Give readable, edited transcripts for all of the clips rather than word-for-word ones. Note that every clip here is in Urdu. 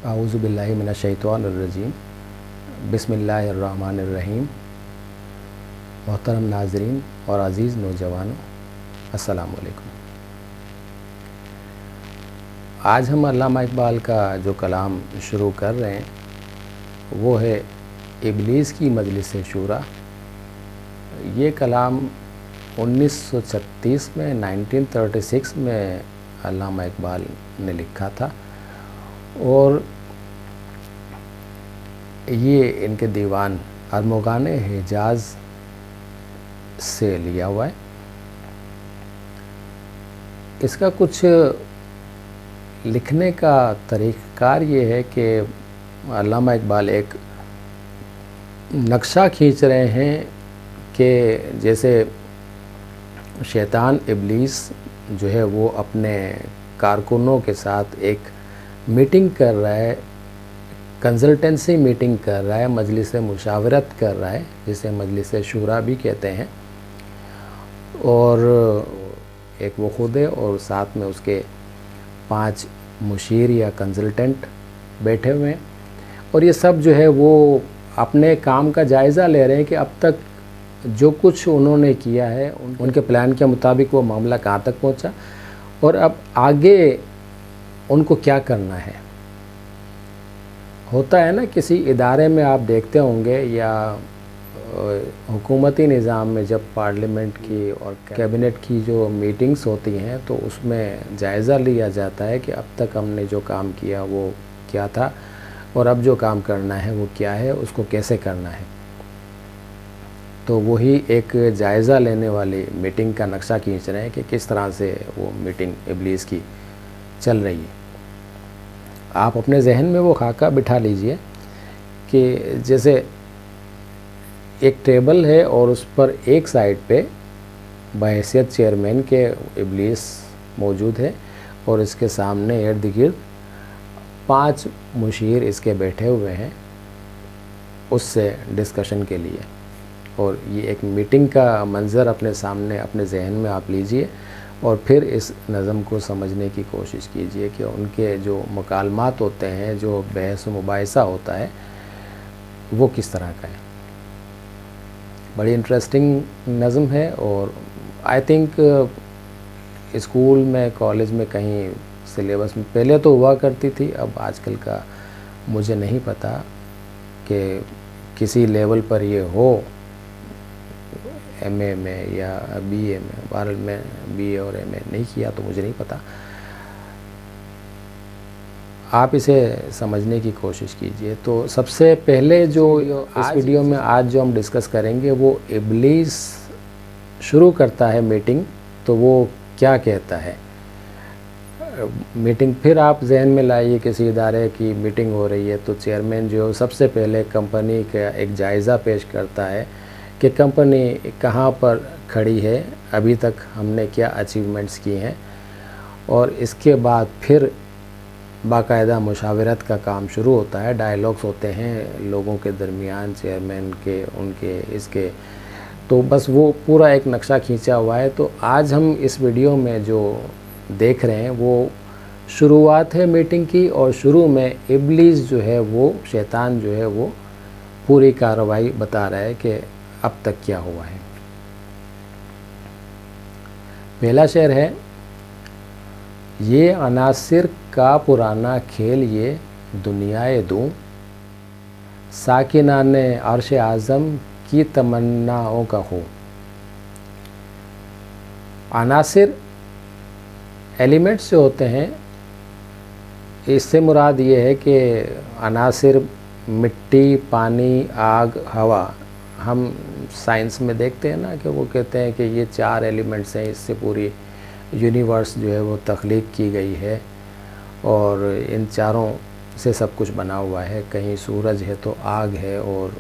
اعوذ باللہ من الشیطان الرجیم بسم اللہ الرحمن الرحیم۔ محترم ناظرین اور عزیز نوجوانوں، السلام علیکم۔ آج ہم علامہ اقبال کا جو کلام شروع کر رہے ہیں وہ ہے ابلیس کی مجلس شورا۔ یہ کلام 1936 میں 1936 میں علامہ اقبال نے لکھا تھا اور یہ ان کے دیوان ارمغان حجاز سے لیا ہوا ہے۔ اس کا کچھ لکھنے کا طریقہ کار یہ ہے کہ علامہ اقبال ایک نقشہ کھینچ رہے ہیں کہ جیسے شیطان ابلیس جو ہے وہ اپنے کارکنوں کے ساتھ ایک میٹنگ کر رہا ہے، کنسلٹنسی میٹنگ کر رہا ہے، مجلس مشاورت کر رہا ہے جسے مجلس شورا بھی کہتے ہیں، اور ایک وہ خود ہے اور ساتھ میں اس کے 5 مشیر یا کنسلٹنٹ بیٹھے ہوئے ہیں، اور یہ سب جو ہے وہ اپنے کام کا جائزہ لے رہے ہیں کہ اب تک جو کچھ انہوں نے کیا ہے ان کے پلان کے مطابق وہ معاملہ کہاں تک پہنچا اور اب آگے ان کو کیا کرنا ہے۔ ہوتا ہے نا کسی ادارے میں آپ دیکھتے ہوں گے یا حکومتی نظام میں جب پارلیمنٹ کی اور کیبنٹ کی جو میٹنگز ہوتی ہیں تو اس میں جائزہ لیا جاتا ہے کہ اب تک ہم نے جو کام کیا وہ کیا تھا اور اب جو کام کرنا ہے وہ کیا ہے، اس کو کیسے کرنا ہے۔ تو وہی ایک جائزہ لینے والی میٹنگ کا نقشہ کھینچ رہے ہیں کہ کس طرح سے وہ میٹنگ ابلیس کی چل رہی ہے۔ آپ اپنے ذہن میں وہ خاکہ بٹھا لیجئے کہ جیسے ایک ٹیبل ہے اور اس پر ایک سائڈ پہ بحیثیت چیئرمین کے ابلیس موجود ہے اور اس کے سامنے ارد گرد 5 مشیر اس کے بیٹھے ہوئے ہیں اس سے ڈسکشن کے لیے، اور یہ ایک میٹنگ کا منظر اپنے سامنے اپنے ذہن میں آپ لیجئے اور پھر اس نظم کو سمجھنے کی کوشش کیجئے کہ ان کے جو مکالمات ہوتے ہیں، جو بحث و مباحثہ ہوتا ہے وہ کس طرح کا ہے۔ بڑی انٹرسٹنگ نظم ہے اور آئی تھنک اسکول میں کالج میں کہیں سلیبس میں پہلے تو ہوا کرتی تھی، اب آج کل کا مجھے نہیں پتہ کہ کسی لیول پر یہ ہو، ایم اے میں یا بی اے میں۔ بہرحال میں بی اے اور ایم اے نہیں کیا تو مجھے نہیں پتہ۔ آپ اسے سمجھنے کی کوشش کیجئے۔ تو سب سے پہلے جو اس ویڈیو میں آج جو ہم ڈسکس کریں گے وہ ابلیس شروع کرتا ہے میٹنگ تو وہ کیا کہتا ہے۔ میٹنگ پھر آپ ذہن میں لائیے کسی ادارے کی میٹنگ ہو رہی ہے تو چیئرمین جو سب سے پہلے کمپنی کا ایک جائزہ پیش کرتا ہے کہ کمپنی کہاں پر کھڑی ہے، ابھی تک ہم نے کیا اچیومنٹس کی ہیں، اور اس کے بعد پھر باقاعدہ مشاورت کا کام شروع ہوتا ہے، ڈائیلاگس ہوتے ہیں لوگوں کے درمیان، چیئرمین کے، ان کے، اس کے، تو بس وہ پورا ایک نقشہ کھینچا ہوا ہے۔ تو آج ہم اس ویڈیو میں جو دیکھ رہے ہیں وہ شروعات ہے میٹنگ کی، اور شروع میں ابلیس جو ہے وہ شیطان جو ہے وہ پوری کارروائی بتا رہا ہے کہ اب تک کیا ہوا ہے۔ پہلا شعر ہے: یہ عناصر کا پرانا کھیل یہ دنیائے دوں، ساکنان عرش اعظم کی تمناؤں کا ہو۔ عناصر ایلیمنٹس جو ہوتے ہیں، اس سے مراد یہ ہے کہ عناصر مٹی، پانی، آگ، ہوا۔ ہم سائنس میں دیکھتے ہیں نا کہ وہ کہتے ہیں کہ یہ 4 ایلیمنٹس ہیں، اس سے پوری یونیورس جو ہے وہ تخلیق کی گئی ہے، اور ان چاروں سے سب کچھ بنا ہوا ہے۔ کہیں سورج ہے تو آگ ہے، اور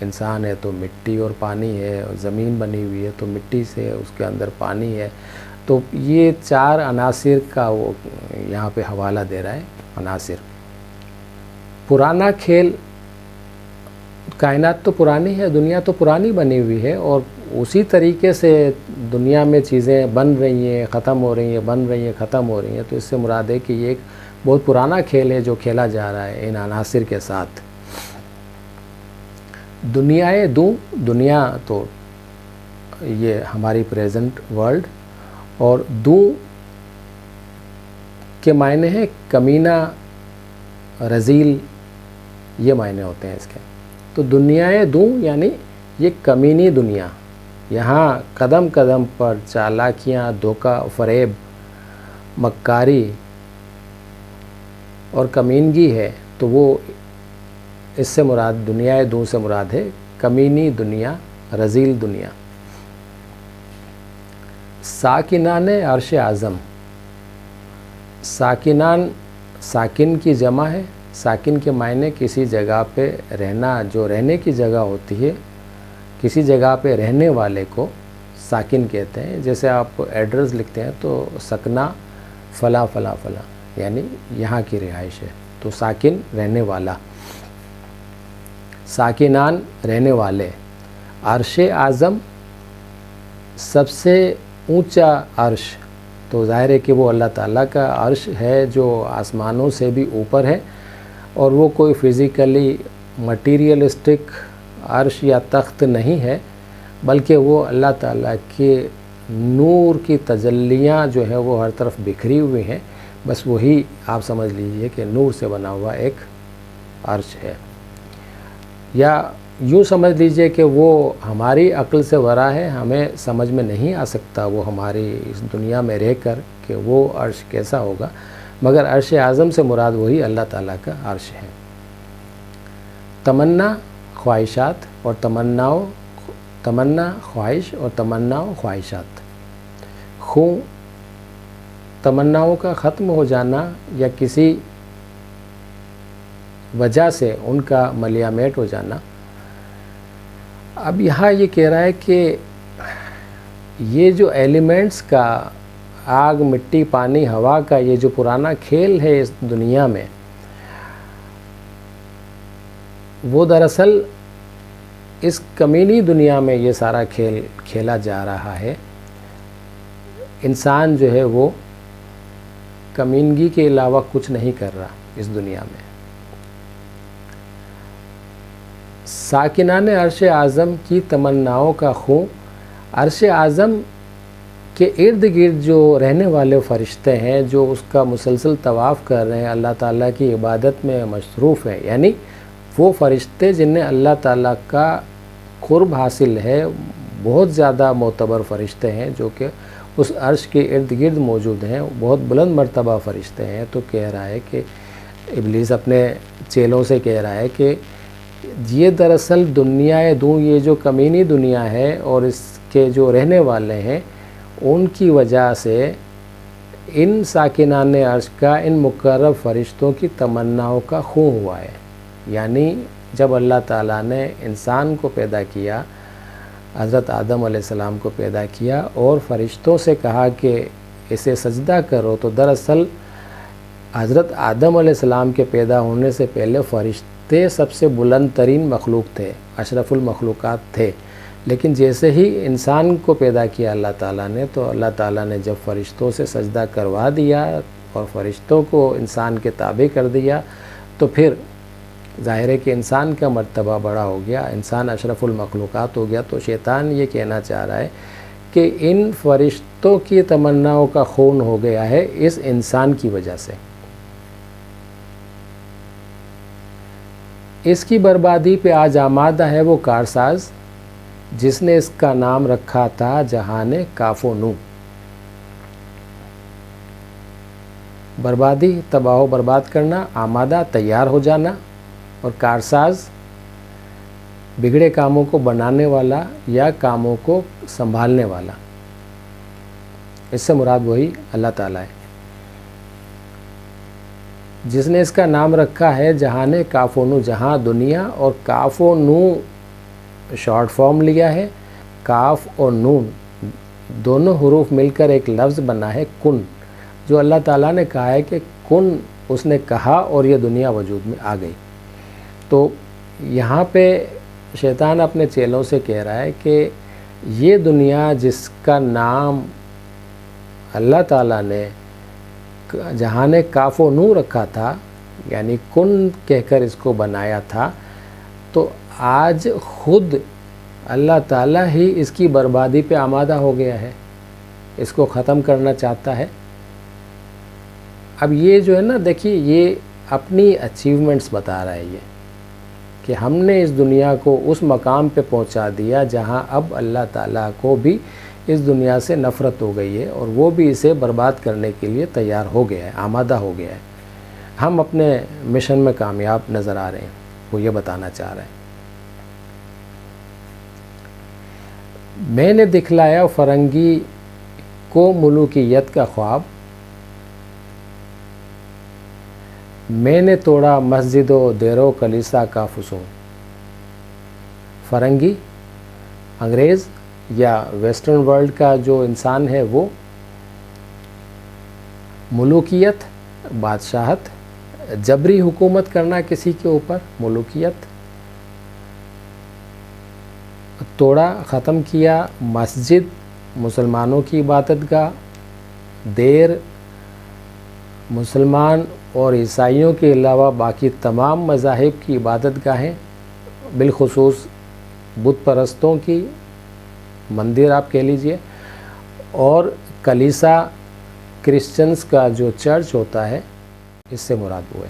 انسان ہے تو مٹی اور پانی ہے، اور زمین بنی ہوئی ہے تو مٹی سے اس کے اندر پانی ہے۔ تو یہ 4 عناصر کا وہ یہاں پہ حوالہ دے رہا ہے۔ عناصر پرانا کھیل، کائنات تو پرانی ہے، دنیا تو پرانی بنی ہوئی ہے، اور اسی طریقے سے دنیا میں چیزیں بن رہی ہیں، ختم ہو رہی ہیں، بن رہی ہیں، ختم ہو رہی ہیں۔ تو اس سے مراد ہے کہ یہ ایک بہت پرانا کھیل ہے جو کھیلا جا رہا ہے ان عناصر کے ساتھ۔ دنیائے دوں، دنیا تو یہ ہماری پریزنٹ ورلڈ، اور دوں کے معنی ہے کمینہ، رذیل، یہ معنی ہوتے ہیں اس کے۔ تو دنیائے دوں یعنی یہ کمینی دنیا، یہاں قدم قدم پر چالاکیاں، دھوکہ فریب، مکاری اور کمینگی ہے، تو وہ اس سے مراد دنیائے دوں سے مراد ہے کمینی دنیا، رذیل دنیا۔ ساکنان عرش اعظم، ساکنان ساکن کی جمع ہے۔ ساکن کے معنی کسی جگہ پہ رہنا، جو رہنے کی جگہ ہوتی ہے، کسی جگہ پہ رہنے والے کو ساکن کہتے ہیں۔ جیسے آپ ایڈریس لکھتے ہیں تو سکنا فلاں فلاں فلاں، یعنی یہاں کی رہائش ہے، تو ساکن رہنے والا، ساکنان رہنے والے۔ عرش اعظم سب سے اونچا عرش، تو ظاہر ہے کہ وہ اللہ تعالیٰ کا عرش ہے جو آسمانوں سے بھی اوپر ہے، اور وہ کوئی فزیکلی مٹیریلسٹک عرش یا تخت نہیں ہے، بلکہ وہ اللہ تعالیٰ کے نور کی تجلیاں جو ہے وہ ہر طرف بکھری ہوئی ہیں، بس وہی آپ سمجھ لیجئے کہ نور سے بنا ہوا ایک عرش ہے۔ یا یوں سمجھ لیجئے کہ وہ ہماری عقل سے ورا ہے، ہمیں سمجھ میں نہیں آ سکتا وہ ہماری اس دنیا میں رہ کر کہ وہ عرش کیسا ہوگا، مگر عرش اعظم سے مراد وہی اللہ تعالیٰ کا عرش ہے۔ تمنا خواہشات اور تمنا خواہش اور تمناؤں خواہشات۔ خوں تمناؤں کا ختم ہو جانا یا کسی وجہ سے ان کا ملیامیٹ ہو جانا۔ اب یہاں یہ کہہ رہا ہے کہ یہ جو ایلیمنٹس کا، آگ، مٹی، پانی، ہوا کا یہ جو پرانا کھیل ہے اس دنیا میں، وہ دراصل اس کمینی دنیا میں یہ سارا کھیل کھیلا جا رہا ہے۔ انسان جو ہے وہ کمینگی کے علاوہ کچھ نہیں کر رہا اس دنیا میں۔ ساکنان عرش اعظم کی تمناؤں کا خوں، عرش اعظم کے ارد گرد جو رہنے والے فرشتے ہیں جو اس کا مسلسل طواف کر رہے ہیں، اللہ تعالیٰ کی عبادت میں مصروف ہیں، یعنی وہ فرشتے جنہیں اللہ تعالیٰ کا قرب حاصل ہے، بہت زیادہ معتبر فرشتے ہیں جو کہ اس عرش کے ارد گرد موجود ہیں، بہت بلند مرتبہ فرشتے ہیں۔ تو کہہ رہا ہے کہ ابلیس اپنے چیلوں سے کہہ رہا ہے کہ یہ دراصل دنیائے دوں، یہ جو کمینی دنیا ہے اور اس کے جو رہنے والے ہیں، ان کی وجہ سے ان ساکنان عرش کا، ان مقرب فرشتوں کی تمناؤں کا خوں ہوا ہے۔ یعنی جب اللہ تعالیٰ نے انسان کو پیدا کیا، حضرت آدم علیہ السلام کو پیدا کیا اور فرشتوں سے کہا کہ اسے سجدہ کرو، تو دراصل حضرت آدم علیہ السلام کے پیدا ہونے سے پہلے فرشتے سب سے بلند ترین مخلوق تھے، اشرف المخلوقات تھے۔ لیکن جیسے ہی انسان کو پیدا کیا اللہ تعالیٰ نے، تو اللہ تعالیٰ نے جب فرشتوں سے سجدہ کروا دیا اور فرشتوں کو انسان کے تابع کر دیا، تو پھر ظاہر ہے کہ انسان کا مرتبہ بڑا ہو گیا، انسان اشرف المخلوقات ہو گیا۔ تو شیطان یہ کہنا چاہ رہا ہے کہ ان فرشتوں کی تمناؤں کا خون ہو گیا ہے اس انسان کی وجہ سے۔ اس کی بربادی پہ آج آمادہ ہے وہ کارساز جس نے اس کا نام رکھا تھا جہان کاف و نوں۔ بربادی، تباہ و برباد کرنا، آمادہ، تیار ہو جانا، اور کارساز بگڑے کاموں کو بنانے والا یا کاموں کو سنبھالنے والا۔ اس سے مراد وہی اللہ تعالیٰ ہے جس نے اس کا نام رکھا ہے جہان کاف و نوں، جہاں دنیا، اور کاف و نوں شارٹ فارم لیا ہے۔ کاف اور نون دونوں حروف مل کر ایک لفظ بنا ہے کن، جو اللہ تعالیٰ نے کہا ہے کہ کن، اس نے کہا اور یہ دنیا وجود میں آ گئی۔ تو یہاں پہ شیطان اپنے چیلوں سے کہہ رہا ہے کہ یہ دنیا جس کا نام اللہ تعالیٰ نے جہاں نے کاف و نون رکھا تھا یعنی کن کہہ کر اس کو بنایا تھا، تو آج خود اللہ تعالیٰ ہی اس کی بربادی پہ آمادہ ہو گیا ہے، اس کو ختم کرنا چاہتا ہے۔ اب یہ جو ہے نا دیکھیے، یہ اپنی اچیومنٹس بتا رہا ہے یہ کہ ہم نے اس دنیا کو اس مقام پہ پہنچا دیا جہاں اب اللہ تعالیٰ کو بھی اس دنیا سے نفرت ہو گئی ہے اور وہ بھی اسے برباد کرنے کے لیے تیار ہو گیا ہے، آمادہ ہو گیا ہے۔ ہم اپنے مشن میں کامیاب نظر آ رہے ہیں، وہ یہ بتانا چاہ رہے ہیں۔ میں نے دکھلایا فرنگی کو ملوکیت کا خواب، میں نے توڑا مسجد و دیر و کلیسا کا فسون۔ فرنگی، انگریز یا ویسٹرن ورلڈ کا جو انسان ہے وہ ملوکیت، بادشاہت، جبری حکومت کرنا کسی کے اوپر، ملوکیت، توڑا، ختم کیا مسجد، مسلمانوں کی عبادت گاہ، دیر، مسلمان اور عیسائیوں کے علاوہ باقی تمام مذاہب کی عبادت گاہیں، بالخصوص بت پرستوں کی مندر آپ کہہ لیجئے، اور کلیسا کرسچنز کا جو چرچ ہوتا ہے، اس سے مراد ہوئے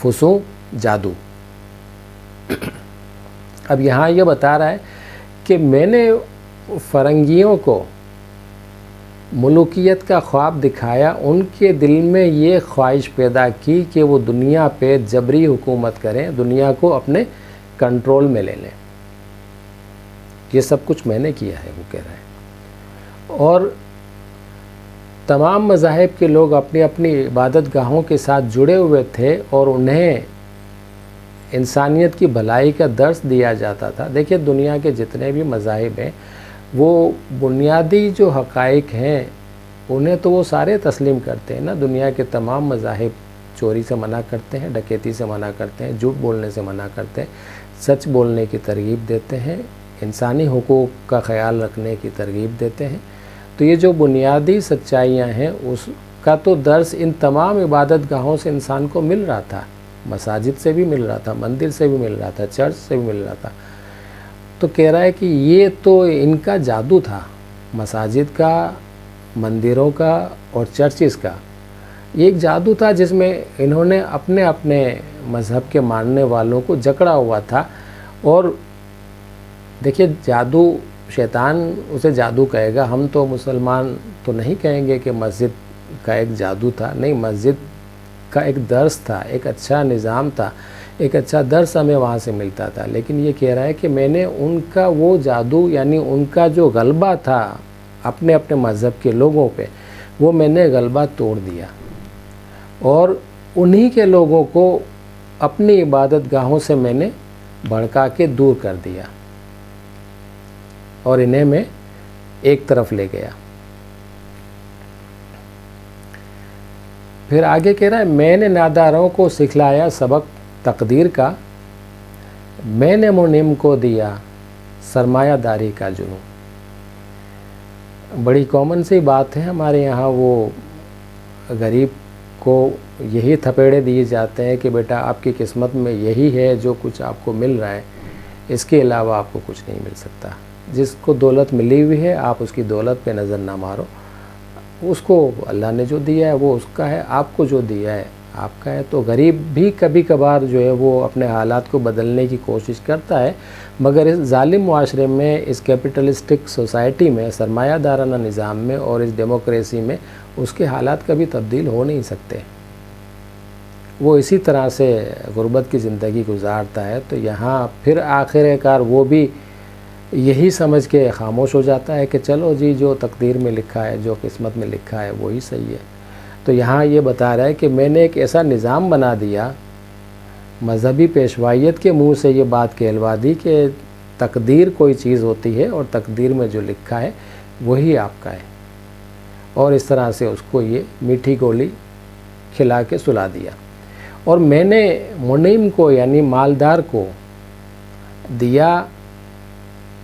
فسوں، جادو۔ اب یہاں یہ بتا رہا ہے کہ میں نے فرنگیوں کو ملوکیت کا خواب دکھایا، ان کے دل میں یہ خواہش پیدا کی کہ وہ دنیا پہ جبری حکومت کریں، دنیا کو اپنے کنٹرول میں لے لیں۔ یہ سب کچھ میں نے کیا ہے، وہ کہہ رہے ہیں۔ اور تمام مذاہب کے لوگ اپنی اپنی عبادت گاہوں کے ساتھ جڑے ہوئے تھے اور انہیں انسانیت کی بھلائی کا درس دیا جاتا تھا۔ دیکھیے دنیا کے جتنے بھی مذاہب ہیں وہ بنیادی جو حقائق ہیں انہیں تو وہ سارے تسلیم کرتے ہیں نا۔ دنیا کے تمام مذاہب چوری سے منع کرتے ہیں، ڈکیتی سے منع کرتے ہیں، جھوٹ بولنے سے منع کرتے ہیں، سچ بولنے کی ترغیب دیتے ہیں، انسانی حقوق کا خیال رکھنے کی ترغیب دیتے ہیں۔ تو یہ جو بنیادی سچائیاں ہیں اس کا تو درس ان تمام عبادت گاہوں سے انسان کو مل رہا تھا، مساجد سے بھی مل رہا تھا، مندر سے بھی مل رہا تھا، چرچ سے بھی مل رہا تھا۔ تو کہہ رہا ہے کہ یہ تو ان کا جادو تھا، مساجد کا، مندروں کا اور چرچز کا۔ یہ ایک جادو تھا جس میں انہوں نے اپنے اپنے مذہب کے ماننے والوں کو جکڑا ہوا تھا۔ اور دیکھیے جادو، شیطان اسے جادو کہے گا، ہم تو مسلمان تو نہیں کہیں گے کہ مسجد کا ایک جادو تھا، نہیں، مسجد کا ایک درس تھا، ایک اچھا نظام تھا، ایک اچھا درس ہمیں وہاں سے ملتا تھا۔ لیکن یہ کہہ رہا ہے کہ میں نے ان کا وہ جادو، یعنی ان کا جو غلبہ تھا اپنے اپنے مذہب کے لوگوں پہ، وہ میں نے غلبہ توڑ دیا اور انہی کے لوگوں کو اپنی عبادت گاہوں سے میں نے بھڑکا کے دور کر دیا اور انہیں میں ایک طرف لے گیا۔ پھر آگے کہہ رہا ہے میں نے ناداروں کو سکھلایا سبق تقدیر کا، میں نے منعم کو دیا سرمایہ داری کا جنون۔ بڑی کامن سی بات ہے ہمارے یہاں، وہ غریب کو یہی تھپیڑے دیے جاتے ہیں کہ بیٹا آپ کی قسمت میں یہی ہے جو کچھ آپ کو مل رہا ہے، اس کے علاوہ آپ کو کچھ نہیں مل سکتا۔ جس کو دولت ملی ہوئی ہے آپ اس کی دولت پہ نظر نہ مارو، اس کو اللہ نے جو دیا ہے وہ اس کا ہے، آپ کو جو دیا ہے آپ کا ہے۔ تو غریب بھی کبھی کبھار جو ہے وہ اپنے حالات کو بدلنے کی کوشش کرتا ہے، مگر اس ظالم معاشرے میں، اس کیپٹلسٹک سوسائٹی میں، سرمایہ دارانہ نظام میں اور اس ڈیموکریسی میں اس کے حالات کبھی تبدیل ہو نہیں سکتے، وہ اسی طرح سے غربت کی زندگی گزارتا ہے۔ تو یہاں پھر آخر کار وہ بھی یہی سمجھ کے خاموش ہو جاتا ہے کہ چلو جی جو تقدیر میں لکھا ہے، جو قسمت میں لکھا ہے وہی صحیح ہے۔ تو یہاں یہ بتا رہا ہے کہ میں نے ایک ایسا نظام بنا دیا، مذہبی پیشوائیت کے منہ سے یہ بات کہلوا دی کہ تقدیر کوئی چیز ہوتی ہے اور تقدیر میں جو لکھا ہے وہی آپ کا ہے، اور اس طرح سے اس کو یہ میٹھی گولی کھلا کے سلا دیا۔ اور میں نے منعم کو یعنی مالدار کو دیا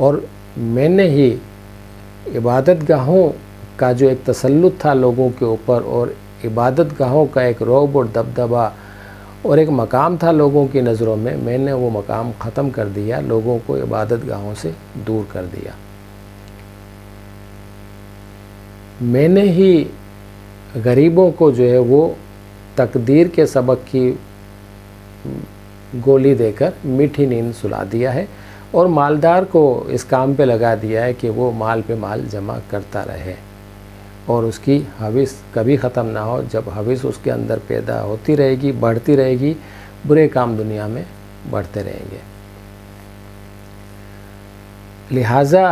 اور میں نے ہی عبادت گاہوں کا جو ایک تسلط تھا لوگوں کے اوپر، اور عبادت گاہوں کا ایک رعب اور دبدبہ اور ایک مقام تھا لوگوں کی نظروں میں نے وہ مقام ختم کر دیا، لوگوں کو عبادت گاہوں سے دور کر دیا۔ میں نے ہی غریبوں کو جو ہے وہ تقدیر کے سبق کی گولی دے کر میٹھی نیند سلا دیا ہے، اور مالدار کو اس کام پہ لگا دیا ہے کہ وہ مال پہ مال جمع کرتا رہے اور اس کی ہوس کبھی ختم نہ ہو۔ جب ہوس اس کے اندر پیدا ہوتی رہے گی، بڑھتی رہے گی، برے کام دنیا میں بڑھتے رہیں گے۔ لہٰذا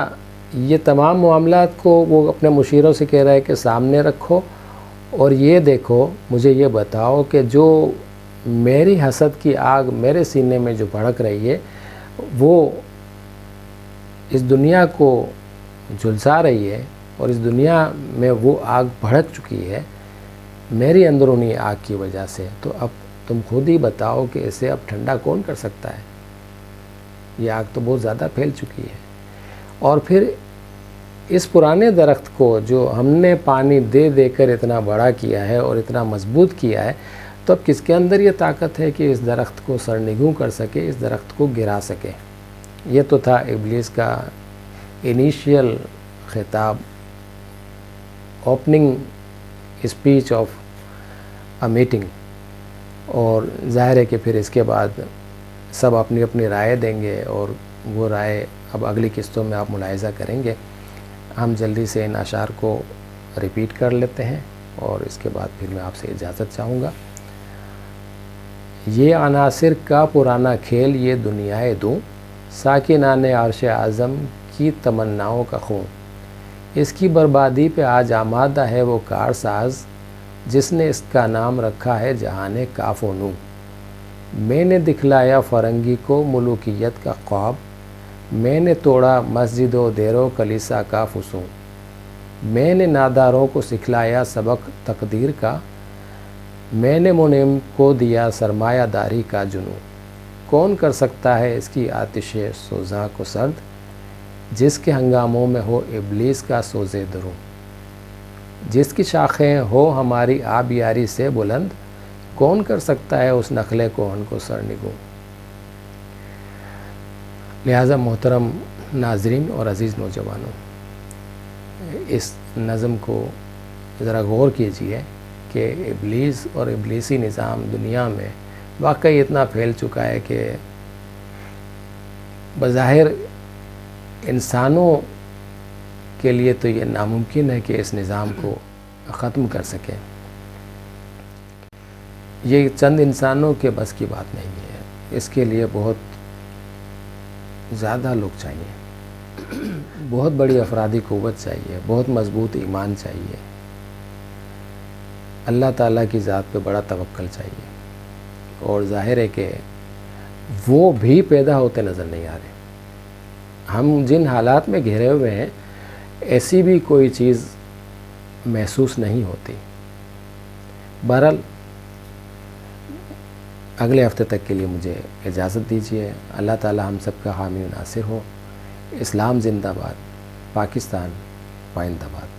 یہ تمام معاملات کو وہ اپنے مشیروں سے کہہ رہا ہے کہ سامنے رکھو، اور یہ دیکھو، مجھے یہ بتاؤ کہ جو میری حسد کی آگ میرے سینے میں جو بھڑک رہی ہے، وہ اس دنیا کو جھلسا رہی ہے، اور اس دنیا میں وہ آگ بھڑک چکی ہے میری اندرونی آگ کی وجہ سے، تو اب تم خود ہی بتاؤ کہ اسے اب ٹھنڈا کون کر سکتا ہے؟ یہ آگ تو بہت زیادہ پھیل چکی ہے۔ اور پھر اس پرانے درخت کو جو ہم نے پانی دے دے کر اتنا بڑا کیا ہے اور اتنا مضبوط کیا ہے، تو اب کس کے اندر یہ طاقت ہے کہ اس درخت کو سرنگوں کر سکے، اس درخت کو گرا سکے؟ یہ تو تھا ابلیس کا انیشیل خطاب، opening speech of a meeting. اور ظاہر ہے کہ پھر اس کے بعد سب اپنی اپنی رائے دیں گے، اور وہ رائے اب اگلی قسطوں میں آپ ملاحظہ کریں گے۔ ہم جلدی سے ان اشعار کو ریپیٹ کر لیتے ہیں، اور اس کے بعد پھر میں آپ سے اجازت چاہوں گا۔ یہ عناصر کا پرانا کھیل یہ دنیائے دوں، ساکنان عرش اعظم کی تمناؤں کا خون۔ اس کی بربادی پہ آج آمادہ ہے وہ کارساز، جس نے اس کا نام رکھا ہے جہان کاف و نون۔ میں نے دکھلایا فرنگی کو ملوکیت کا خواب، میں نے توڑا مسجد و دیر و کلیسا کا فسون۔ میں نے ناداروں کو سکھلایا سبق تقدیر کا، میں نے منعم کو دیا سرمایہ داری کا جنون۔ کون کر سکتا ہے اس کی آتش سوزاں کو سرد، جس کے ہنگاموں میں ہو ابلیس کا سوز دروں۔ جس کی شاخیں ہو ہماری آبیاری سے بلند، کون کر سکتا ہے اس نخلے کو ان کو سرنگوں۔ لہٰذا محترم ناظرین اور عزیز نوجوانوں، اس نظم کو ذرا غور کیجئے کہ ابلیس اور ابلیسی نظام دنیا میں واقعی اتنا پھیل چکا ہے کہ بظاہر انسانوں کے لیے تو یہ ناممکن ہے کہ اس نظام کو ختم کر سکیں۔ یہ چند انسانوں کے بس کی بات نہیں ہے، اس کے لیے بہت زیادہ لوگ چاہیے، بہت بڑی افرادی قوت چاہیے، بہت مضبوط ایمان چاہیے، اللہ تعالیٰ کی ذات پہ بڑا توکل چاہیے۔ اور ظاہر ہے کہ وہ بھی پیدا ہوتے نظر نہیں آ رہے۔ ہم جن حالات میں گھرے ہوئے ہیں، ایسی بھی کوئی چیز محسوس نہیں ہوتی۔ بہرحال اگلے ہفتے تک کے لیے مجھے اجازت دیجیے۔ اللہ تعالی ہم سب کا حامی و ناصر ہو۔ اسلام زندہ باد، پاکستان پائندہ باد۔